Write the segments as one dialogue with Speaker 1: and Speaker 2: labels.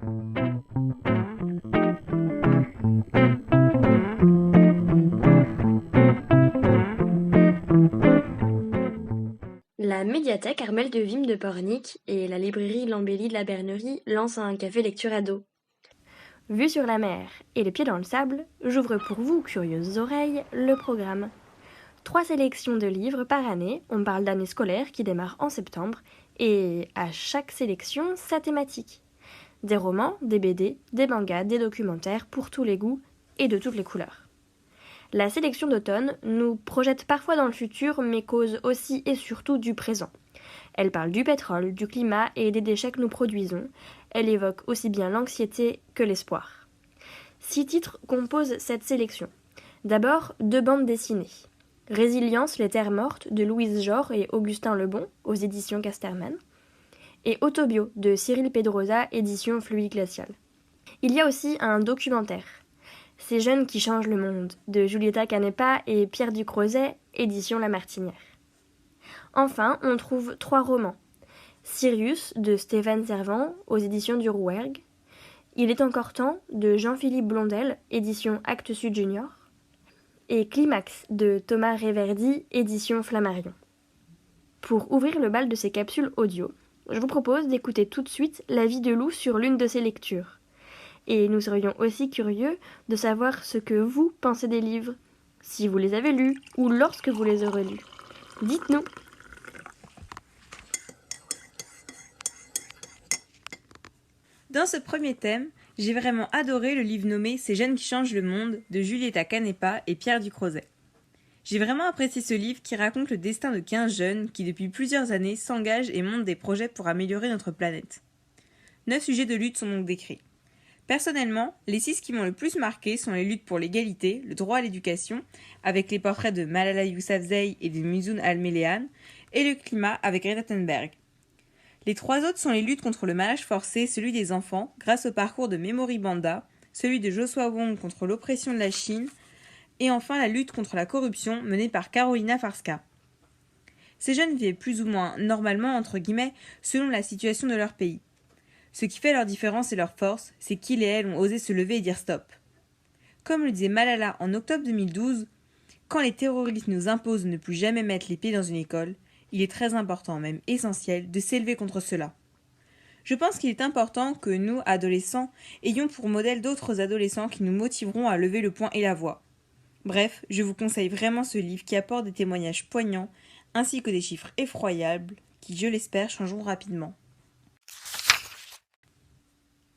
Speaker 1: La médiathèque Armel de Vim de Pornic et la librairie L'Embellie de la Bernerie lancent un café lecture ado. Vue sur la mer et les pieds dans le sable, j'ouvre pour vous, curieuses oreilles, le programme. 3 sélections de livres par année, on parle d'année scolaire qui démarre en septembre, et à chaque sélection, sa thématique. Des romans, des BD, des mangas, des documentaires pour tous les goûts et de toutes les couleurs. La sélection d'automne nous projette parfois dans le futur, mais cause aussi et surtout du présent. Elle parle du pétrole, du climat et des déchets que nous produisons. Elle évoque aussi bien l'anxiété que l'espoir. 6 titres composent cette sélection. D'abord, 2 bandes dessinées. Résilience, les terres mortes de Louise Jor et Augustin Lebon, aux éditions Casterman. Et Autobio de Cyril Pedrosa, édition Fluide Glacial. Il y a aussi un documentaire. Ces jeunes qui changent le monde, de Julieta Canepa et Pierre Ducrozet, édition La Martinière. Enfin, on trouve 3 romans. Sirius, de Stéphane Servant, aux éditions du Rouergue. Il est encore temps, de Jean-Philippe Blondel, édition Actes Sud Junior. Et Climax, de Thomas Réverdy, édition Flammarion. Pour ouvrir le bal de ces capsules audio, je vous propose d'écouter tout de suite l'avis de Lou sur l'une de ces lectures. Et nous serions aussi curieux de savoir ce que vous pensez des livres, si vous les avez lus ou lorsque vous les aurez lus. Dites-nous.
Speaker 2: Dans ce premier thème, j'ai vraiment adoré le livre nommé Ces jeunes qui changent le monde de Julieta Canepa et Pierre Ducrozet. J'ai vraiment apprécié ce livre qui raconte le destin de 15 jeunes qui depuis plusieurs années s'engagent et montent des projets pour améliorer notre planète. 9 sujets de lutte sont donc décrits. Personnellement, les 6 qui m'ont le plus marqué sont les luttes pour l'égalité, le droit à l'éducation, avec les portraits de Malala Yousafzai et de Muzun Al-Melehan, et le climat avec Greta Thunberg. Les 3 autres sont les luttes contre le mariage forcé, celui des enfants, grâce au parcours de Memory Banda, celui de Joshua Wong contre l'oppression de la Chine, et enfin la lutte contre la corruption menée par Carolina Farska. Ces jeunes vivent plus ou moins normalement, entre guillemets, selon la situation de leur pays. Ce qui fait leur différence et leur force, c'est qu'ils et elles ont osé se lever et dire stop. Comme le disait Malala en octobre 2012, quand les terroristes nous imposent de ne plus jamais mettre les pieds dans une école, il est très important, même essentiel, de s'élever contre cela. Je pense qu'il est important que nous, adolescents, ayons pour modèle d'autres adolescents qui nous motiveront à lever le poing et la voix. Bref, je vous conseille vraiment ce livre qui apporte des témoignages poignants, ainsi que des chiffres effroyables, qui, je l'espère, changeront rapidement.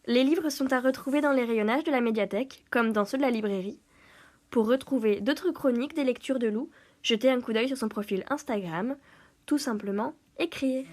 Speaker 1: Les livres sont à retrouver dans les rayonnages de la médiathèque, comme dans ceux de la librairie. Pour retrouver d'autres chroniques des lectures de Lou, jetez un coup d'œil sur son profil Instagram, tout simplement écrire.